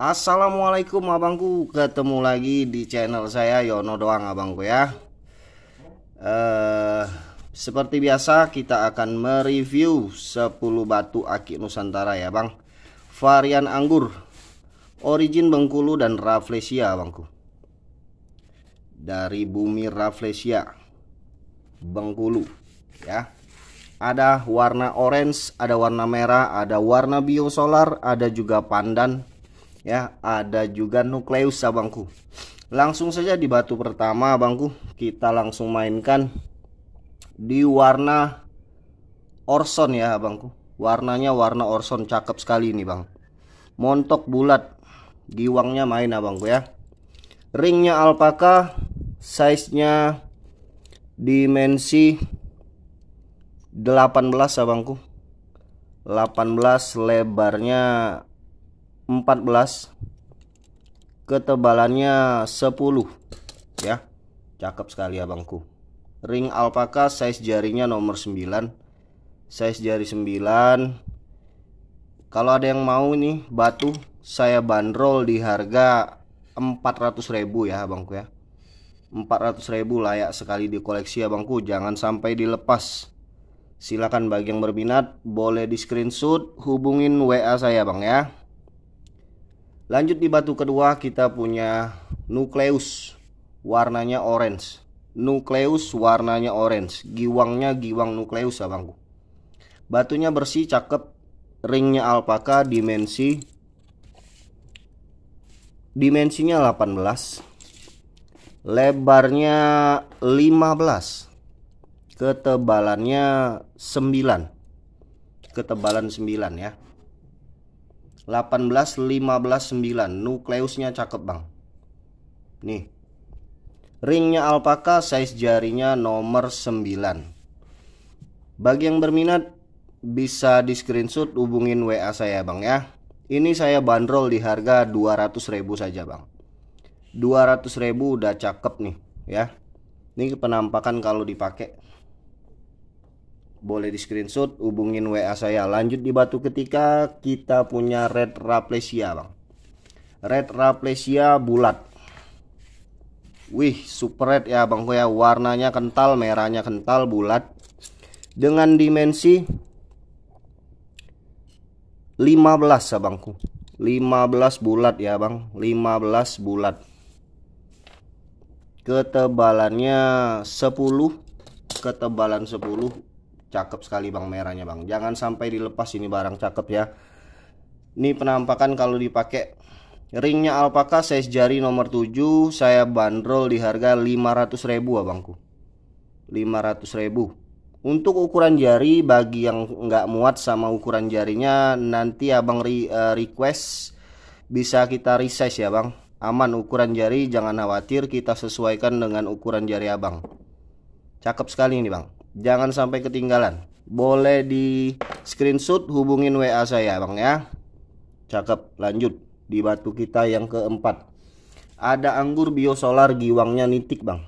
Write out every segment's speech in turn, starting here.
Assalamualaikum abangku, ketemu lagi di channel saya Yono doang abangku ya. eh Seperti biasa kita akan mereview 10 batu akik Nusantara ya bang. Varian anggur, origin Bengkulu dan Rafflesia abangku. Dari bumi Rafflesia, Bengkulu ya. Ada warna orange, ada warna merah, ada warna biosolar, ada juga pandan ya, ada juga nukleus abangku. Langsung saja di batu pertama abangku, kita langsung mainkan di warna orson ya abangku. Warnanya warna orson, cakep sekali ini bang. Montok bulat, giwangnya main abangku ya. Ringnya alpaka, size nya dimensi 18 abangku. 18, lebarnya 14, ketebalannya 10 ya. Cakep sekali abangku. Ring alpaka, size jarinya nomor 9. Size jari 9. Kalau ada yang mau nih batu, saya bandrol di harga 400.000 ya abangku ya. 400.000 layak sekali dikoleksi abangku, jangan sampai dilepas. Silakan bagi yang berminat boleh di screenshot, hubungin WA saya bang ya. Lanjut di batu kedua, kita punya nukleus, warnanya orange. Nukleus warnanya orange, giwangnya giwang nukleus abangku. Batunya bersih, cakep. Ringnya alpaka, dimensinya 18, lebarnya 15, ketebalannya 9. Ketebalan 9 ya. 18, 15, 9. Nukleusnya cakep bang. Nih. Ringnya alpaka, size jarinya nomor 9. Bagi yang berminat bisa di screenshot, hubungin WA saya bang ya. Ini saya bandrol di harga 200.000 saja bang. 200.000 udah cakep nih ya. Ini penampakan kalau dipakai. Boleh di screenshot, hubungin WA saya. Lanjut di batu ketiga, kita punya red Rafflesia bang. Red Rafflesia bulat. Wih, super red ya bang ya. Warnanya kental, merahnya kental, bulat. Dengan dimensi 15 abangku. 15 bulat ya bang. 15 bulat. Ketebalannya 10. Ketebalan 10. Cakep sekali bang merahnya bang. Jangan sampai dilepas, ini barang cakep ya. Ini penampakan kalau dipakai. Ringnya alpaka, size jari nomor 7. Saya bandrol di harga 500.000 abangku. 500.000. Untuk ukuran jari, bagi yang nggak muat sama ukuran jarinya, nanti abang request, bisa kita resize ya bang. Aman ukuran jari, jangan khawatir, kita sesuaikan dengan ukuran jari abang. Cakep sekali ini bang. Jangan sampai ketinggalan. Boleh di screenshot, hubungin WA saya bang ya. Cakep. Lanjut di batu kita yang keempat. Ada anggur biosolar, giwangnya nitik bang.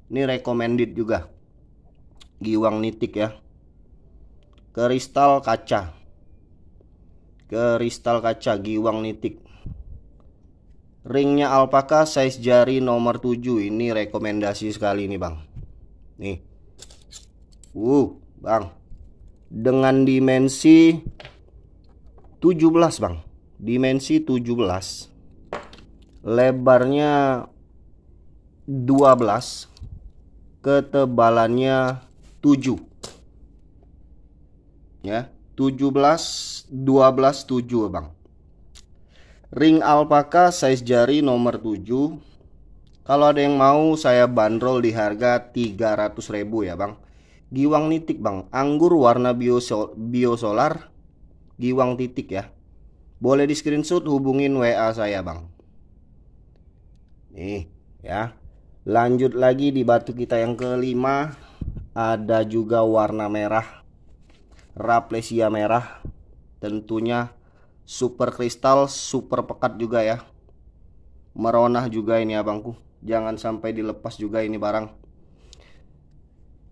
Ini recommended juga. Giwang nitik ya. Kristal kaca. Kristal kaca, giwang nitik. Ringnya alpaka, size jari nomor 7. Ini rekomendasi sekali ini bang. Nih. Bang. Dengan dimensi 17 bang. Dimensi 17. Lebarnya 12. Ketebalannya 7. Ya, 17, 12, 7 bang. Ring alpaka, size jari nomor 7. Kalau ada yang mau, saya bandrol di harga 300.000 ya bang. Giwang nitik bang. Anggur warna biosolar, giwang titik ya. Boleh di screenshot, hubungin WA saya bang. Nih ya. Lanjut lagi di batu kita yang kelima. Ada juga warna merah, Rafflesia merah. Tentunya super kristal, super pekat juga ya. Meronah juga ini abangku. Jangan sampai dilepas juga ini barang.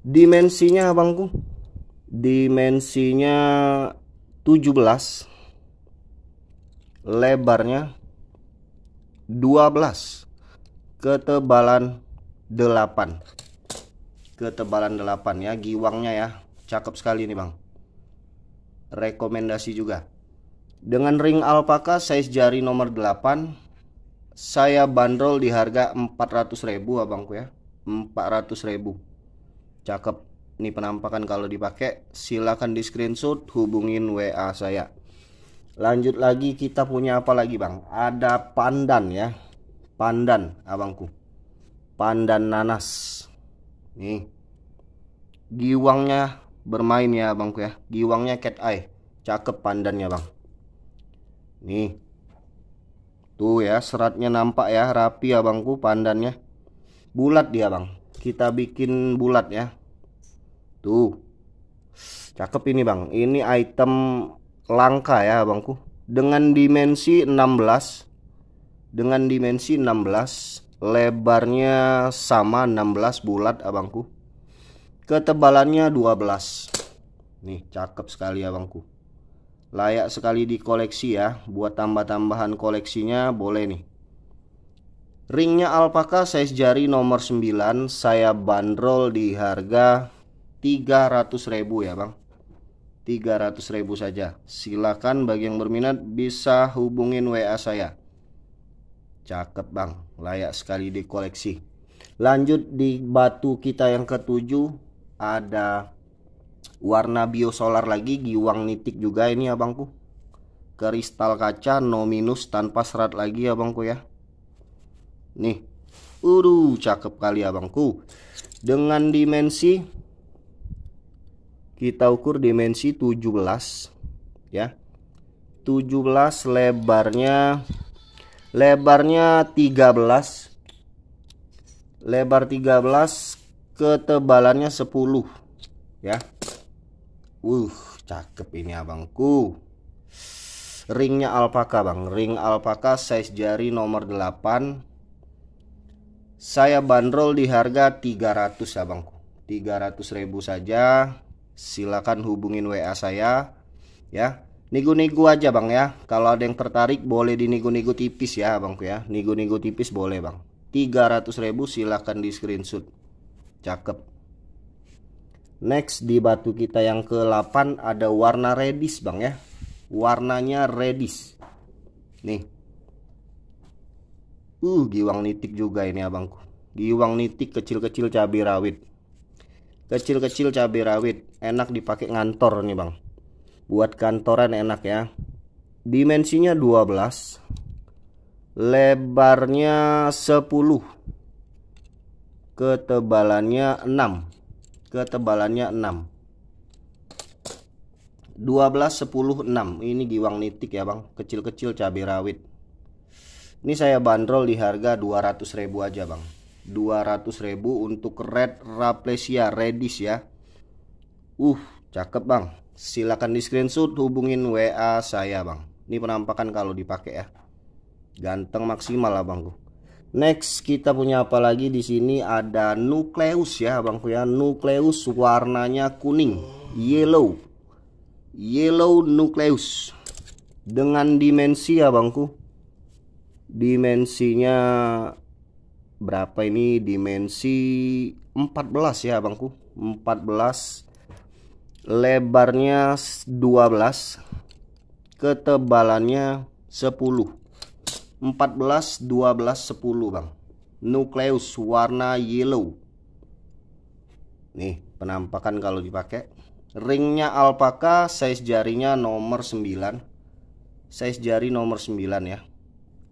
Dimensinya abangku, dimensinya 17. lebarnya 12, ketebalan 8. Ketebalan 8 ya, giwangnya ya. Cakep sekali nih, Bang. Rekomendasi juga. Dengan ring alpaka size jari nomor 8, saya bandrol di harga 400.000 abangku ya. 400.000. Cakep. Ini penampakan kalau dipakai. Silahkan di screenshot, hubungin WA saya. Lanjut lagi, kita punya apa lagi, Bang? Ada pandan ya. Pandan abangku. Pandan nanas. Nih. Giwangnya bermain ya abangku ya. Giwangnya cat eye. Cakep pandannya, Bang. Nih. Tuh ya, seratnya nampak ya, rapi abangku pandannya. Bulat dia, Bang. Kita bikin bulat ya. Tuh. Cakep ini, Bang. Ini item langka ya abangku. Dengan dimensi 16. Dengan dimensi 16, lebarnya sama 16 bulat abangku. Ketebalannya 12. Nih, cakep sekali abangku. Layak sekali di koleksi ya. Buat tambah-tambahan koleksinya boleh nih. Ringnya alpaka size jari nomor 9, saya bandrol di harga 300.000 ya, Bang. 300.000 saja. Silakan bagi yang berminat bisa hubungin WA saya. Cakep, Bang. Layak sekali di koleksi. Lanjut di batu kita yang ketujuh, ada warna biosolar lagi, giwang nitik juga ini abangku. Kristal kaca no minus tanpa serat lagi abangku ya. Nih. Cakep kali abangku. Dengan dimensi, kita ukur dimensi 17 ya. 17, lebarnya 13. Lebar 13, ketebalannya 10 ya. Cakep ini abangku. Ringnya alpaka, Bang. Ring alpaka size jari nomor 8. Saya bandrol di harga 300 abangku. 300.000 saja. Silakan hubungin WA saya ya. Nego-nego aja, Bang ya. Kalau ada yang tertarik boleh di nego-nego tipis ya abangku ya. Nego-nego tipis boleh, Bang. 300.000 silakan di screenshot. Cakep. Next di batu kita yang ke-8 ada warna reddish, Bang ya. Warnanya reddish. Nih. Giwang nitik juga ini abangku. Giwang nitik kecil-kecil cabai rawit. Kecil-kecil cabai rawit. Enak dipakai ngantor nih, Bang. Buat kantoran enak ya. Dimensinya 12. Lebarnya 10. Ketebalannya 6. Ketebalannya 6. 12, 10, 6. Ini giwang nitik ya, Bang. Kecil-kecil cabai rawit. Ini saya bandrol di harga 200.000 aja, Bang. 200.000 untuk red Raplesia reddish ya. Cakep, Bang. Silakan di screenshot, hubungin WA saya, Bang. Ini penampakan kalau dipakai ya. Ganteng maksimal abangku. Next kita punya apa lagi di sini? Ada nukleus ya abangku ya. Nukleus warnanya kuning, yellow nukleus. Dengan dimensi abangku. Dimensinya berapa ini? Dimensi 14 ya abangku. 14. Lebarnya 12. Ketebalannya 10. 14, 12, 10, Bang. Nukleus warna yellow. Nih, penampakan kalau dipakai. Ringnya alpaka, size jarinya nomor 9. Size jari nomor 9 ya.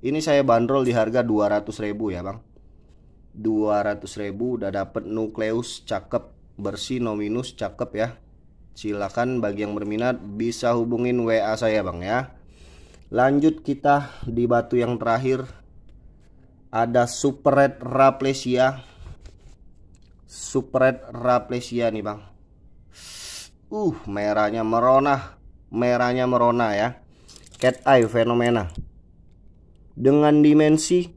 Ini saya bandrol di harga 200.000 ya, Bang. 200.000 udah dapet nukleus cakep, bersih no minus, cakep ya. Silakan bagi yang berminat bisa hubungin WA saya, Bang ya. Lanjut kita di batu yang terakhir. Ada super red Raplesia. Super red Raplesia nih, Bang. Merahnya merona. Merahnya merona ya. Cat eye fenomena. Dengan dimensi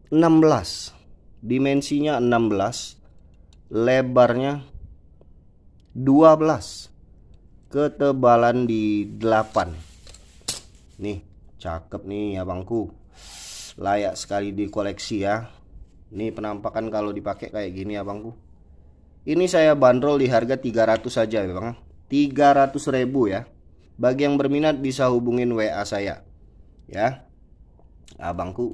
16. Dimensinya 16. Lebarnya 12. Ketebalan di 8. Nih, cakep nih abangku, layak sekali dikoleksi ya. Nih penampakan kalau dipakai kayak gini abangku. Ini saya bandrol di harga 300 saja ya bang, 300.000 ya. Bagi yang berminat bisa hubungin WA saya ya abangku.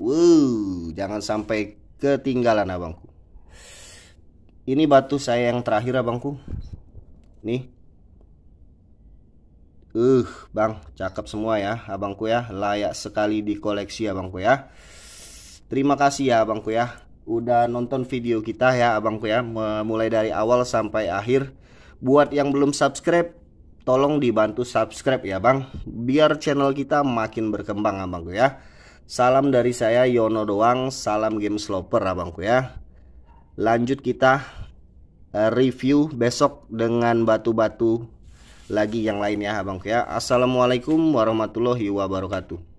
Jangan sampai ketinggalan abangku. Ini batu saya yang terakhir abangku. Nih. Bang, cakep semua ya abangku ya. Layak sekali dikoleksi abangku ya. Terima kasih ya abangku ya, udah nonton video kita ya abangku ya, mulai dari awal sampai akhir. Buat yang belum subscribe, tolong dibantu subscribe ya bang, biar channel kita makin berkembang abangku ya. Salam dari saya Yono doang, salam game sloper abangku ya. Lanjut kita review besok dengan batu-batu lagi yang lain ya abangku ya. Assalamualaikum warahmatullahi wabarakatuh.